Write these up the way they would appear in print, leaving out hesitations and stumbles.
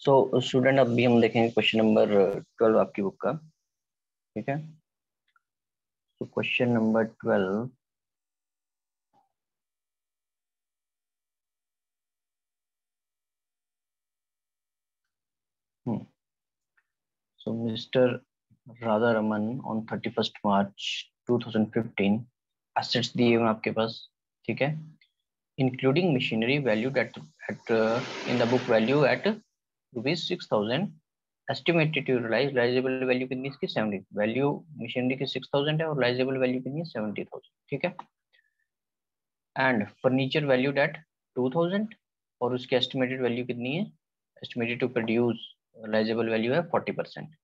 So student अभी हम देखेंगे क्वेश्चन नंबर 12 आपकी बुक का। ठीक है, तो question number 12। So mister Radha Raman on 31st March 2015 assets दिए हुए आपके पास। ठीक है, including machinery valued at in the book value at ₹6,000। Estimated to realisable value कितनी इसकी 70। वैल्यू मशीनरी की 6,000 है और रिलाइजेबल वैल्यू कितनी है 70,000। ठीक है, एंड फर्नीचर वैल्यूड एट 2,000 और उसकी एस्टिमेटेड वैल्यू कितनी है, estimated to produce realisable value है 40%।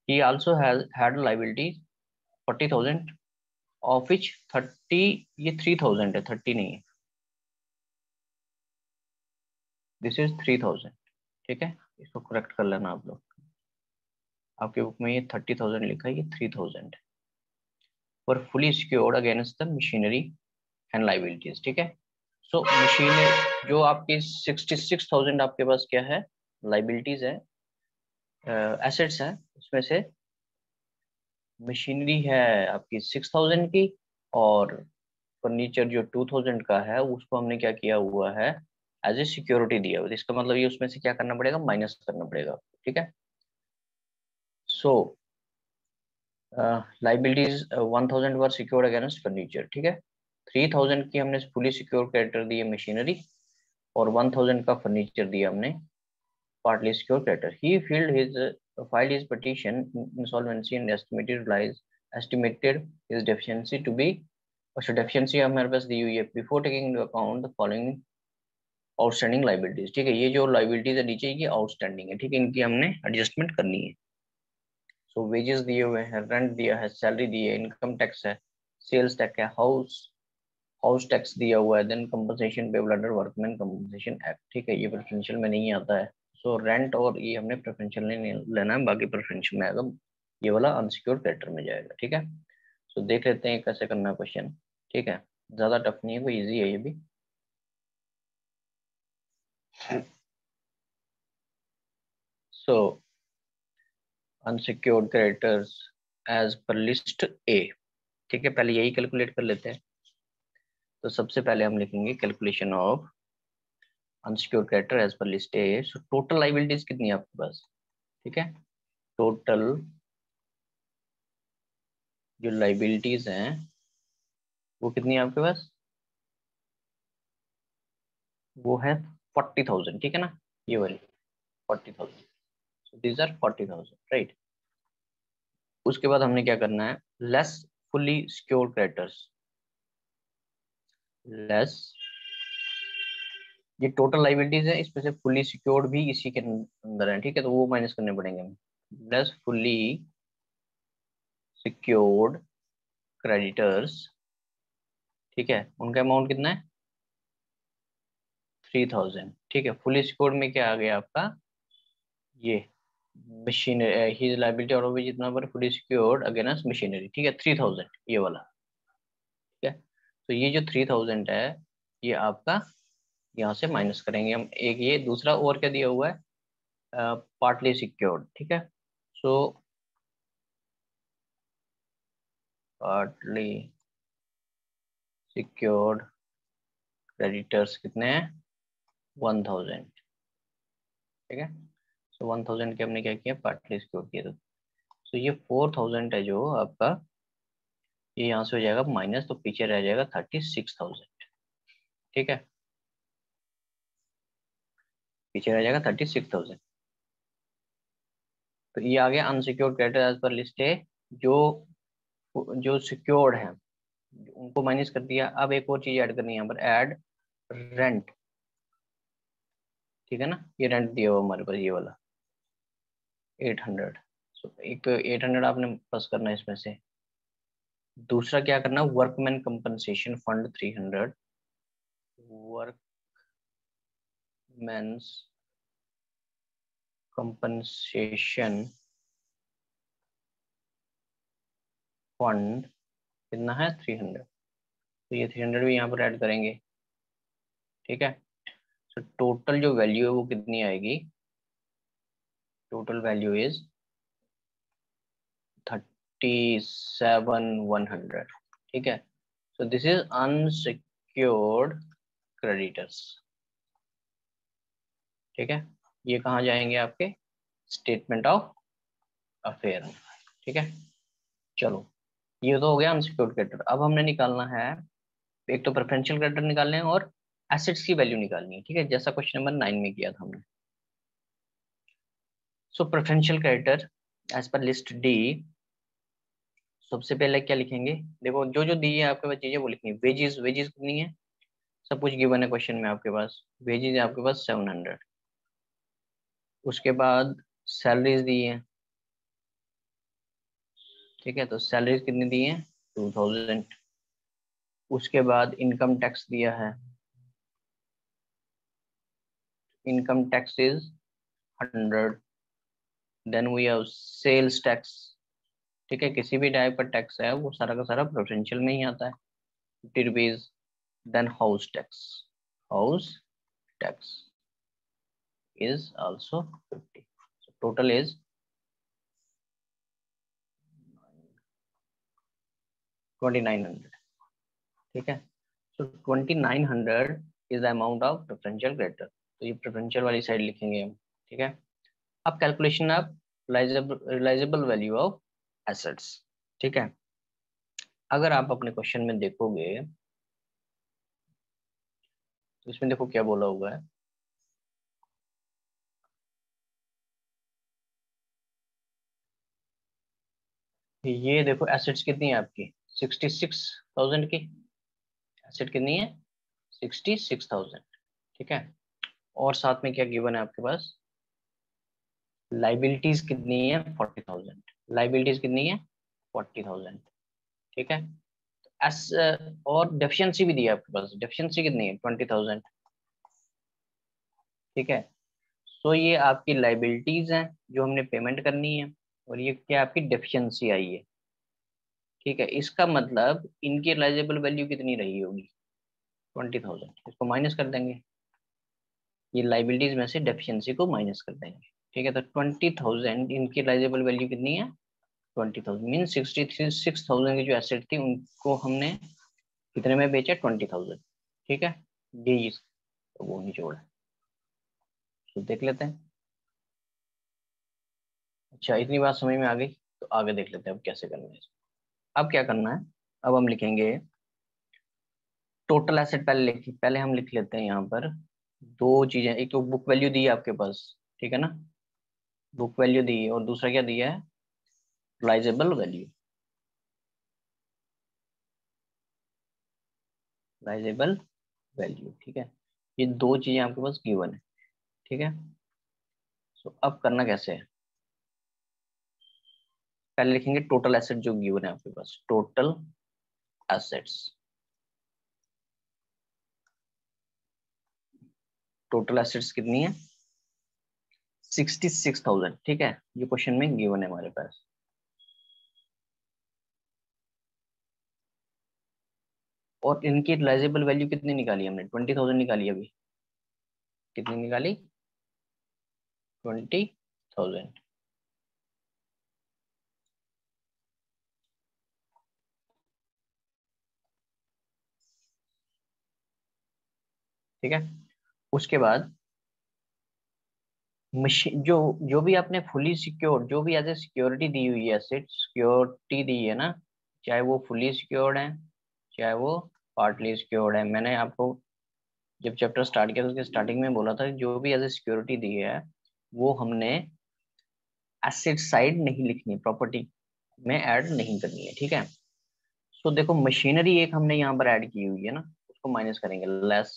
He also has had liability 40,000 of which 30, ये 3,000 है, 30 नहीं है, दिस इज 3,000। ठीक है, इसको करेक्ट कर लेना आप लोग। आपके बुक में ये 30,000 लिखा है, ये 3,000 है। पर fully secured against the machinery and liabilities. ठीक है, सो मशीनरी जो आपकी 66,000 आपके पास क्या है, लाइबिलिटीज है, एसेट्स है। उसमें से मशीनरी है आपकी 6,000 की और फर्नीचर जो 2,000 का है उसको हमने क्या किया हुआ है, एज ए सिक्योरिटी दिया हुआ है। इसका मतलब ये उसमें से क्या करना पड़ेगा, माइनस करना पड़ेगा। ठीक है, सो लाइबिलिटीज 1,000 वर सिक्योर्ड अगेंस्ट फर्नीचर। ठीक है, 3,000 की हमने फुली सिक्योर क्रेडिटर दी है मशीनरी और 1,000 का फर्नीचर दिया हमने partly secure creditor. He filed his petition insolvency and estimated his deficiency to be, और deficiency हमारे पास दी हुई है before taking into account the following outstanding liabilities। ठीक है, ये जो liabilities है नीचे ये outstanding है। ठीक है, इनकी हमने adjustment करनी है। So wages दिए हुए हैं, rent दिया है, salary दी है, income tax है, sales tax है, हाउस टैक्स दिया हुआ है, then compensation payable under workman compensation act. ठीक है, ये प्रेफरेंशियल में नहीं आता है। सो रेंट और ये हमने प्रेफरेंशियल नहीं लेना है, बाकी प्रेफरेंशियल में आएगा, ये वाला अनसिक्योर्ड क्रेडिटर में जाएगा। ठीक है, सो देख लेते हैं कैसे करना है क्वेश्चन। ठीक है, ज्यादा टफ नहीं है, कोई इजी है ये भी। So unsecured creditors as per list A. ठीक है, पहले यही कैलकुलेट कर लेते हैं। तो सबसे पहले हम लिखेंगे calculation of unsecured creditor as per list A. So total liabilities कितनी है आपके पास। ठीक है, टोटल जो लाइबिलिटीज हैं वो कितनी है आपके पास, वो है 40,000। ठीक है ना, ये वाली 40,000। So these are 40,000, right. उसके बाद हमने क्या करना है, less fully secured creditors, less, ये टोटल लाइबिलिटीज है, इसमें से फुल्ली सिक्योर्ड भी इसी के अंदर है। ठीक है, तो वो माइनस करने पड़ेंगे हमें। लेस फुल्ली सिक्योर्ड क्रेडिटर्स, ठीक है, उनका अमाउंट कितना है 3,000। ठीक है, फुली सिक्योर्ड में क्या आ गया आपका, ये मशीन, हिज लायबिलिटी और भी जितना पर फुली सिक्योर्ड अगेंस्ट मशीनरी। ठीक है, 3,000 ये वाला। ठीक है, तो ये जो 3,000 है ये आपका यहाँ से माइनस करेंगे हम। एक ये दूसरा और क्या दिया हुआ है, पार्टली सिक्योर्ड। ठीक है, सो पार्टली सिक्योर्ड क्रेडिटर्स कितने हैं 1,000। ठीक है, सो 1,000 के हमने क्या किया, पार्टली सिक्योर्ड किया। तो ये 4,000 है जो आपका, ये यहाँ से हो जाएगा माइनस, तो पीछे रह जाएगा 36,000। ठीक है, पीछे रह जाएगा 36,000। तो ये आ गया unsecured creditor as per list है। जो जो सिक्योर्ड है उनको माइनस कर दिया। अब एक और चीज ऐड करनी है यहाँ पर, ऐड रेंट। ठीक है ना, ये रेंट दिया हुआ हमारे पास ये वाला 800। सो एक 800 आपने प्लस करना है इसमें से। दूसरा क्या करना, workman compensation fund 300, workman's compensation fund कितना है 300। तो ये 300 भी यहाँ पर ऐड करेंगे। ठीक है, तो टोटल जो वैल्यू है वो कितनी आएगी, टोटल वैल्यू इज 37,100, ठीक है। सो दिस इज अनसिक्योर्ड क्रेडिटर्स, ठीक है। ये कहाँ जाएंगे आपके स्टेटमेंट ऑफ अफेयर में, ठीक है। चलो ये तो हो गया अनसिक्योर्ड क्रेडिटर। अब हमने निकालना है, एक तो प्रेफरेंशियल क्रेडिटर निकालने हैं और एसेट्स की वैल्यू निकालनी है, ठीक है, जैसा क्वेश्चन नंबर 9 में किया था हमने। So preferential creditor as per list D, सबसे पहले क्या लिखेंगे, देखो जो जो दी है आपके पास चीजें वो लिखनी है। वेजेस, वेजेस कितनी है, सब कुछ गिवन है क्वेश्चन में आपके पास। वेजेस है आपके पास 700। उसके बाद सैलरीज दी है, ठीक है, तो सैलरीज कितनी दी है 2000। उसके बाद इनकम टैक्स दिया है, income tax is 100। Then we have sales tax, ठीक है, किसी भी टाइप का टैक्स है वो सारा का सारा प्रेफरेंशियल में ही आता है, 50 rupees. Then house tax, house tax is also 50. So total is 2900, ठीक है। So 2900 is the amount of preferential creditor। तो ये प्रेफरेंशियल वाली साइड लिखेंगे हम, ठीक है। अब calculation of realisable value of assets, ठीक है। अगर आप अपने क्वेश्चन में देखोगे तो इसमें देखो क्या बोला हुआ है, ये देखो एसेट्स कितनी है आपकी 66,000 की। एसेट कितनी है 66,000, ठीक है। और साथ में क्या गिवन है आपके पास, लाइबिलिटीज कितनी है 40,000। लाइबिलिटीज कितनी है 40,000, ठीक है। एस और डेफिशिएंसी भी दी है आपके पास, डेफिशिएंसी कितनी है 20,000, ठीक है। सो ये आपकी लाइबिलिटीज हैं जो हमने पेमेंट करनी है, और ये क्या आपकी डेफिशिएंसी आई है, ठीक है। इसका मतलब इनकी रिलाइजेबल वैल्यू कितनी रही होगी 20,000। इसको माइनस कर देंगे, ये लाइबिलिटीज में से डेफिशिएंसी को माइनस कर देंगे, ठीक है। तो 20,000 इनकी रिलाइजेबल वैल्यू कितनी है 20,000, मीन 66,000 की जो एसेट थी उनको हमने कितने में बेचा 20,000, ठीक है। ये तो वो निचोड़ है, तो देख लेते हैं। अच्छा इतनी बात समझ में आ गई, तो आगे देख लेते हैं अब कैसे करना है। अब क्या करना है, अब हम लिखेंगे टोटल एसेट। पहले हम लिख लेते हैं यहाँ पर दो चीजें, एक तो बुक वैल्यू दी है आपके पास, ठीक है ना, बुक वैल्यू दी है, और दूसरा क्या दिया है रिलाइजेबल वैल्यू, रिलाइजेबल वैल्यू, ठीक है। ये दो चीजें आपके पास गिवन है, ठीक है। सो अब करना कैसे है, पहले लिखेंगे टोटल एसेट जो गिवन है आपके पास, टोटल एसेट्स, टोटल एसेट्स कितनी है 66,000, ठीक है। ये क्वेश्चन में गिवन है हमारे पास। और इनकी रिलाइजेबल वैल्यू कितनी निकाली हमने 20,000 निकाली अभी, कितनी निकाली 20,000, ठीक है। उसके बाद मशीन जो भी आपने फुली सिक्योर्ड, जो भी एज ए सिक्योरिटी दी हुई है, एसेट सिक्योरिटी दी है ना, चाहे वो फुली सिक्योर्ड है चाहे वो पार्टली सिक्योर्ड है, मैंने आपको जब चैप्टर स्टार्ट किया तो उसके स्टार्टिंग में बोला था जो भी एज ए सिक्योरिटी दी है वो हमने एसेट साइड नहीं लिखनी, प्रॉपर्टी में ऐड नहीं करनी है, ठीक है। तो देखो मशीनरी एक हमने यहाँ पर ऐड की हुई है ना, उसको माइनस करेंगे, लेस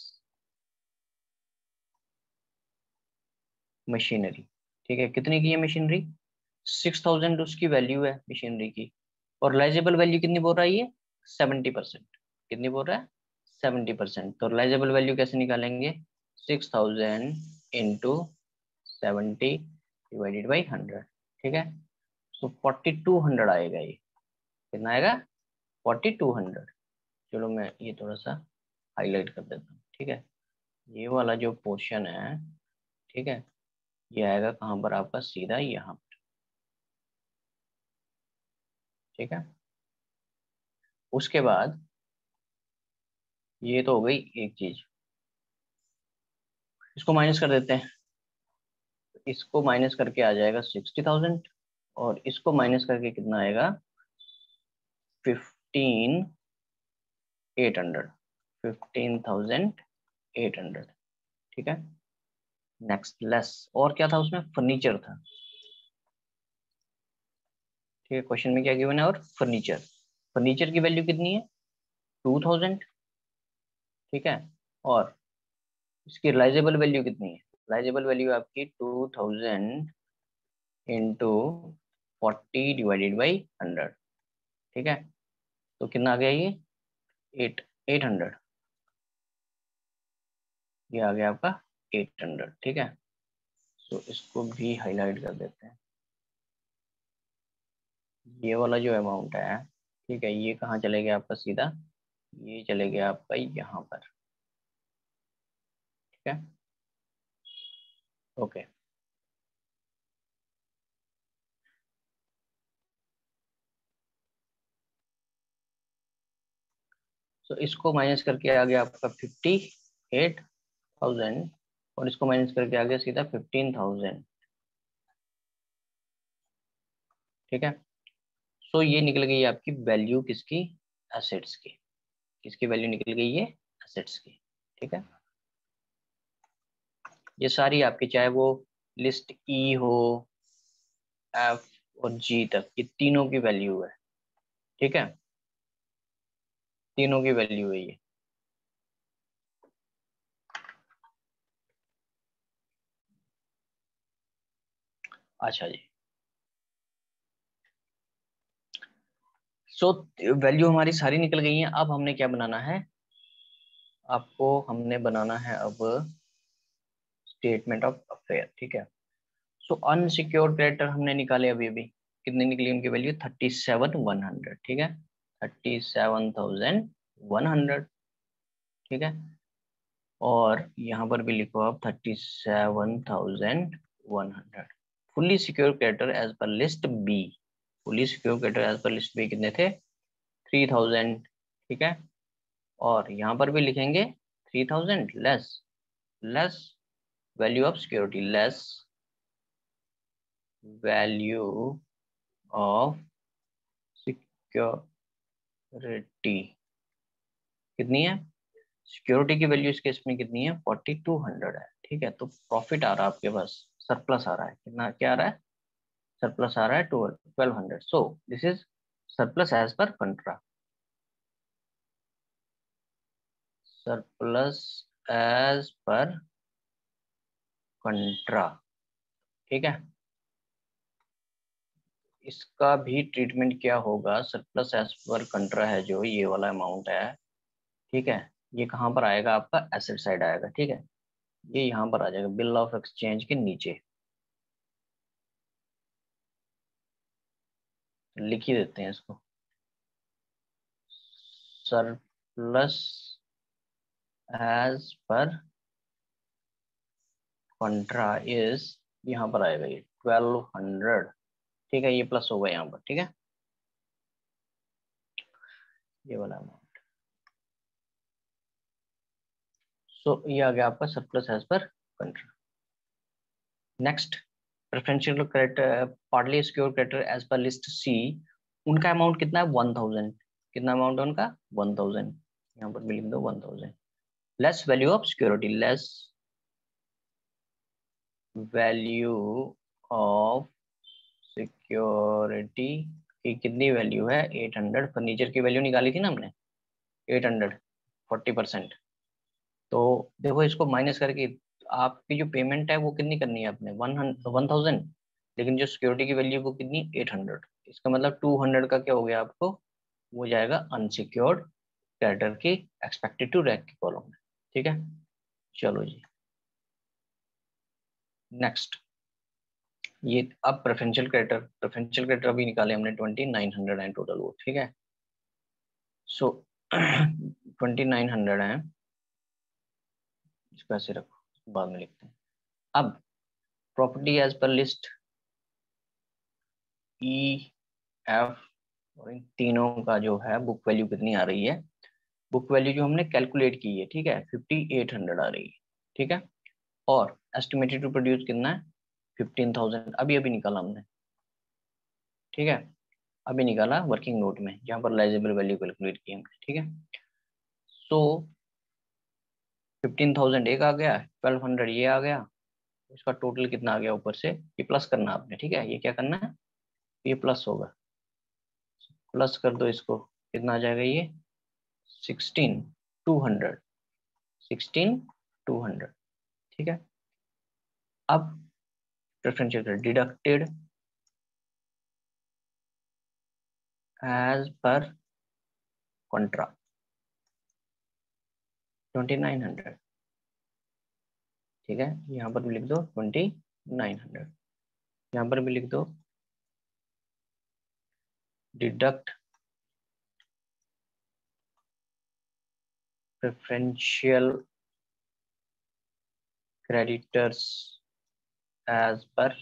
मशीनरी, ठीक है। कितनी की है मशीनरी 6,000 उसकी वैल्यू है मशीनरी की, और रिलाइजेबल वैल्यू कितनी बोल रहा है ये 70%, कितनी बोल रहा है 70%। तो रिलाइजेबल वैल्यू कैसे निकालेंगे 6,000 इंटू 70 डिवाइडेड बाई 100, ठीक है। तो 4200 आएगा, ये कितना आएगा 4200। चलो मैं ये थोड़ा सा हाईलाइट कर देता हूँ, ठीक है। ये वाला जो पोर्शन है, ठीक है, ये आएगा कहाँ पर आपका, सीधा यहाँ पर। ठीक है, उसके बाद ये तो हो गई एक चीज, इसको माइनस कर देते हैं। इसको माइनस करके आ जाएगा 60,000, और इसको माइनस करके कितना आएगा, 15,800, 15,800। ठीक है, नेक्स्ट लेस, और क्या था उसमें, फर्नीचर था। ठीक है, क्वेश्चन में क्या गिवन है, और फर्नीचर, फर्नीचर की वैल्यू कितनी है, 2,000। ठीक है, और इसकी रिलाइजेबल वैल्यू कितनी है, रिलाइजेबल वैल्यू आपकी 2,000 इंटू 40/100। ठीक है, तो कितना आ गया ये, 800, ये आ गया आपका 800। ठीक है, तो इसको भी हाईलाइट कर देते हैं। ये वाला जो अमाउंट है, ठीक है, ये कहाँ चले गया आपका, सीधा ये चले गया आपका यहाँ पर। ठीक है, ओके। तो इसको माइनस करके आ गया आपका 58,000, और इसको माइनस करके आ गया सीधा 15,000। ठीक है, सो ये निकल गई आपकी वैल्यू किसकी, एसेट्स की। किसकी वैल्यू निकल गई, ये एसेट्स की। ठीक है, ये सारी आपकी, चाहे वो लिस्ट ई हो, एफ और जी तक, ये तीनों की वैल्यू है। ठीक है, तीनों की वैल्यू है ये। अच्छा जी, सो वैल्यू हमारी सारी निकल गई है। अब हमने क्या बनाना है, आपको हमने बनाना है अब स्टेटमेंट ऑफ अफेयर। ठीक है, सो अनसिक्योर्ड क्रेडिटर हमने निकाले अभी अभी, कितनी निकली उनकी वैल्यू, 37,100। ठीक है, 37,100। ठीक है, और यहाँ पर भी लिखो आप 37,100। Fully secure creditor as per list B, fully secure creditor as per list B कितने थे, 3,000। ठीक है, और यहाँ पर भी लिखेंगे 3,000 less, less value of security, less value of security कितनी है, सिक्योरिटी की वैल्यू इस केस में कितनी है, 4,200 है। ठीक है, तो प्रॉफिट आ रहा है आपके पास, सरप्लस आ रहा है, कितना क्या आ रहा है, सरप्लस आ रहा है 1,200। So this is surplus as per contra, surplus as per कंट्रा। ठीक है, इसका भी ट्रीटमेंट क्या होगा, सरप्लस एज पर कंट्रा है जो ये वाला अमाउंट है। ठीक है, ये कहाँ पर आएगा, आपका एसेट साइड आएगा। ठीक है, ये यहाँ पर आ जाएगा बिल ऑफ एक्सचेंज के नीचे, लिख ही देते हैं इसको, सरप्लस एज पर कंट्रा इज, यहाँ पर आएगा ये 1,200। ठीक है, ये प्लस होगा यहाँ पर। ठीक है, ये वाला अमाउंट, सो ये आ गया आपका surplus as per contra. Next, preferential creditor, partly secure creditor as per list C, उनका अमाउंट कितना है, 1,000। कितना अमाउंट है उनका, 1,000, यहाँ पर भी लिख दो 1,000। Less value of security, less value of security की कितनी वैल्यू है, 800। फर्नीचर की वैल्यू निकाली थी ना हमने, 800, 40%। तो देखो इसको माइनस करके आपकी जो पेमेंट है वो कितनी करनी है आपने, 1,000, लेकिन जो सिक्योरिटी की वैल्यू वो कितनी, 800। इसका मतलब 200 का क्या हो गया आपको, वो जाएगा अनसिक्योर्ड क्रेडिटर की एक्सपेक्टेड टू रैक की कॉलम में। ठीक है, चलो जी, नेक्स्ट, ये अब प्रेफरेंशियल क्रेडिटर, प्रेफरेंशियल क्रेडिटर अभी निकाले हमने 2,900 है टोटल वो। ठीक है, सो 2,900 है, इसको ऐसे रखो, बाद में लिखते हैं। अब property as per list E F और इन तीनों का जो है बुक वैल्यू कितनी आ रही है, बुक वैल्यू जो हमने कैलकुलेट की है, ठीक है, 5800 आ रही है, ठीक है। और एस्टिमेटेड टू प्रोड्यूस कितना है, 15,000, अभी अभी निकाला हमने, ठीक है, अभी निकाला वर्किंग नोट में जहाँ पर लाइजेबल वैल्यू कैलकुलेट की हमने, ठीक है। सो 15,000 एक आ गया, 1200 ये आ गया, इसका टोटल कितना आ गया ऊपर से, ये प्लस करना आपने, ठीक है, ये क्या करना है, ये प्लस होगा, प्लस कर दो इसको, कितना आ जाएगा ये 16,200, 16,200, ठीक है। अब differentiate deducted as per contra 2900, ठीक है, यहाँ पर भी लिख दो 2900, यहाँ पर भी लिख दो deduct preferential creditors as per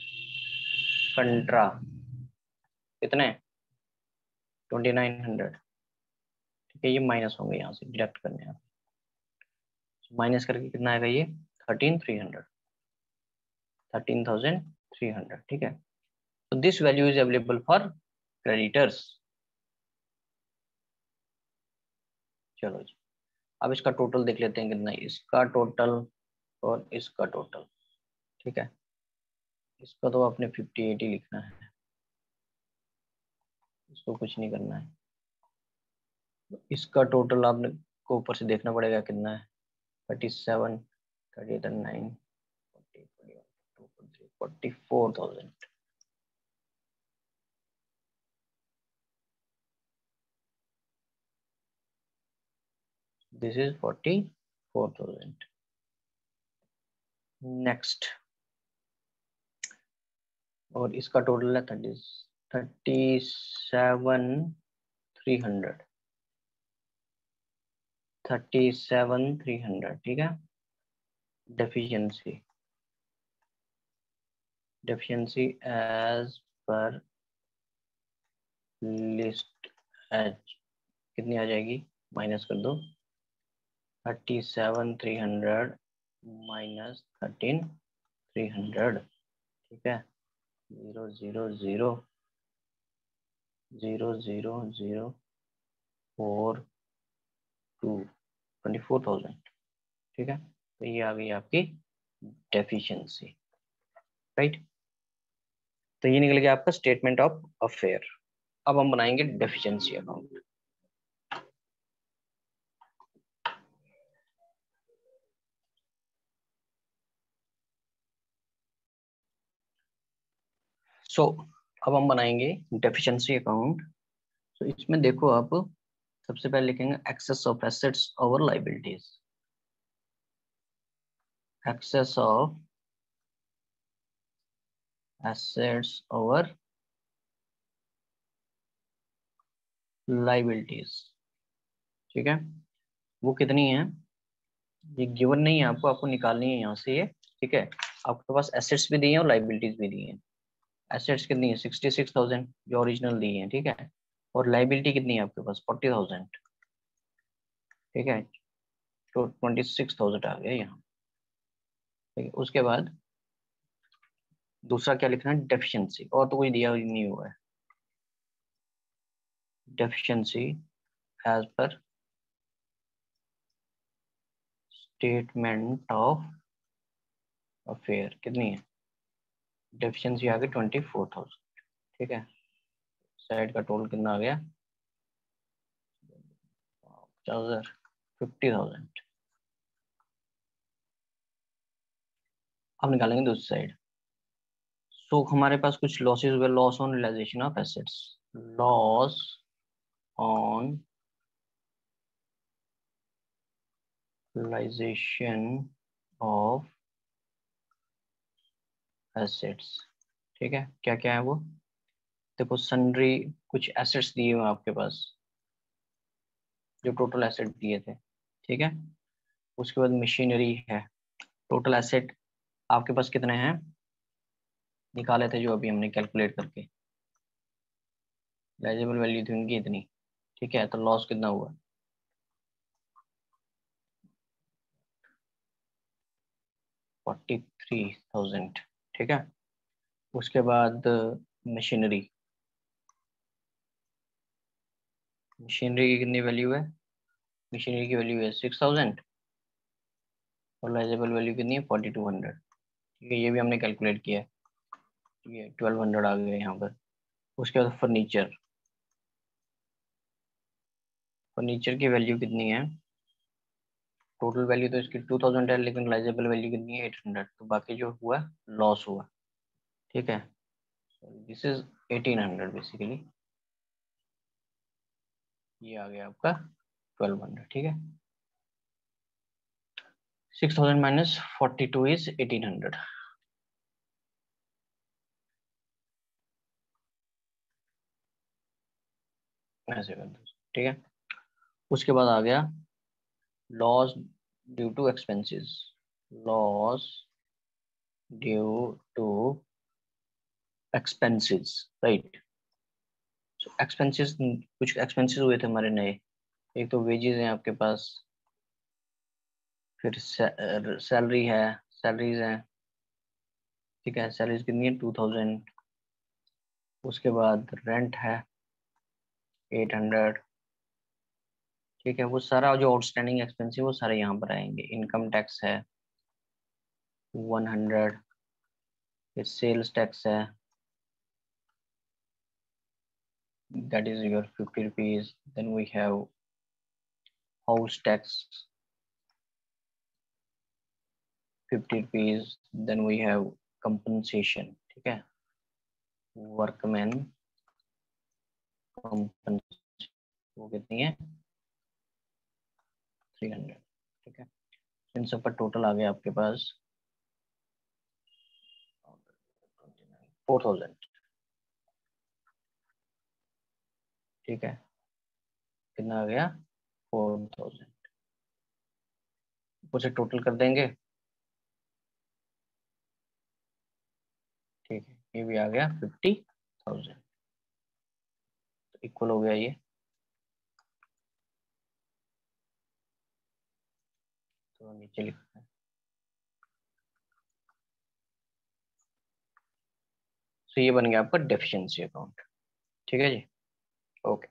कंट्रा कितने 2900, ठीक है, ये माइनस होंगे यहाँ से डिडक्ट करने हैं, माइनस करके कितना आएगा ये 13,300, 13,300, ठीक है। तो this value is available for creditors. चलो जी, अब इसका टोटल देख लेते हैं कितना है, इसका टोटल और इसका टोटल, ठीक है। इसका तो आपने 58 ही लिखना है, इसको कुछ नहीं करना है। इसका टोटल आपने को ऊपर से देखना पड़ेगा कितना है, 37, 39, 44,000, दिस इज 44,000। नेक्स्ट, और इसका टोटल है 37,300, 37,300, ठीक है। Deficiency, deficiency as per list H कितनी आ जाएगी, माइनस कर दो 37,300 माइनस 13,300, ठीक है, 0,0,0,0,0,0,4,2 24,000, ठीक है। तो ये आ गई आपकी डेफिशिएंसी, राइट। तो ये निकल गया आपका स्टेटमेंट ऑफ अफेयर। अब हम बनाएंगे डेफिशिएंसी अकाउंट। सो अब हम बनाएंगे डेफिशिएंसी अकाउंट। तो इसमें देखो आप, सबसे पहले लिखेंगे excess of assets over liabilities, excess of assets over liabilities, ठीक है। वो कितनी है, ये गिवन नहीं है आपको, आपको निकालनी है यहाँ से ये, ठीक है। आपके पास एसेट्स भी दी हैं और लायबिलिटीज भी दी हैं। एसेट्स कितनी है 66,000 जो ओरिजिनल दी है, ठीक है। और लायबिलिटी कितनी है आपके पास 40,000, ठीक है। तो 26,000 आ गया यहाँ, ठीक है। उसके बाद दूसरा क्या लिखना है, डेफिशिएंसी, और तो कोई दिया ही नहीं हुआ है। Deficiency as per statement of affair कितनी है, डेफिशिएंसी आ गई 24,000, ठीक है। साइड का टोटल कितना आ गया 50,000। अब निकालेंगे दूसरी साइड। सो हमारे पास कुछ लॉसेस हुए, loss on realisation of assets, loss on realisation of assets, ठीक है। क्या क्या है वो, देखो सन्ड्री कुछ एसेट्स दिए हुए आपके पास, जो टोटल एसेट दिए थे, ठीक है। उसके बाद मशीनरी है, टोटल एसेट आपके पास कितने हैं निकाले थे जो अभी हमने कैलकुलेट करके, लाइजेबल वैल्यू थी उनकी इतनी, ठीक है। तो लॉस कितना हुआ, 43,000, ठीक है। उसके बाद मशीनरी, मशीनरी की कितनी वैल्यू है, मशीनरी की वैल्यू है 6,000 और लाइजेबल वैल्यू कितनी है 4,200, ठीक है। ये भी हमने कैलकुलेट किया है, ठीक है। 1,200 आ गया यहाँ पर। उसके बाद फर्नीचर, फर्नीचर की वैल्यू कितनी है, टोटल वैल्यू तो इसकी 2,000 है, लेकिन लाइजेबल वैल्यू कितनी है 800, तो बाकी जो हुआ लॉस हुआ, ठीक है। दिस इज 1,800 बेसिकली, ये आ गया आपका 1,200, ठीक है। 6,000 माइनस 42 इज 1,800, ऐसे कर दो, ठीक है। उसके बाद आ गया loss due to expenses, loss due to expenses, right. Expenses, कुछ एक्सपेंसेस हुए थे हमारे नए, एक तो वेजेस हैं आपके पास, फिर सैलरी है, सैलरीज हैं, ठीक है। सैलरीज कितनी है 2,000, उसके बाद रेंट है 800, ठीक है। वो सारा जो आउटस्टैंडिंग एक्सपेंस है वो सारे यहाँ पर आएंगे। इनकम टैक्स है 100, फिर सेल्स टैक्स है, that is your 50 rupees, then we have house tax 50 rupees, then we have compensation, ठीक है, वर्कमैन compensation, वो कितनी है 300, ठीक है। इन सब का टोटल आ गया आपके पास 4,000, ठीक है। कितना आ गया 4,000, उसे टोटल कर देंगे, ठीक है। ये भी आ गया 50,000, इक्वल हो गया ये, तो नीचे लिखते हैं। तो ये बन गया आपका डेफिशिएंसी अकाउंट, ठीक है जी, ओके।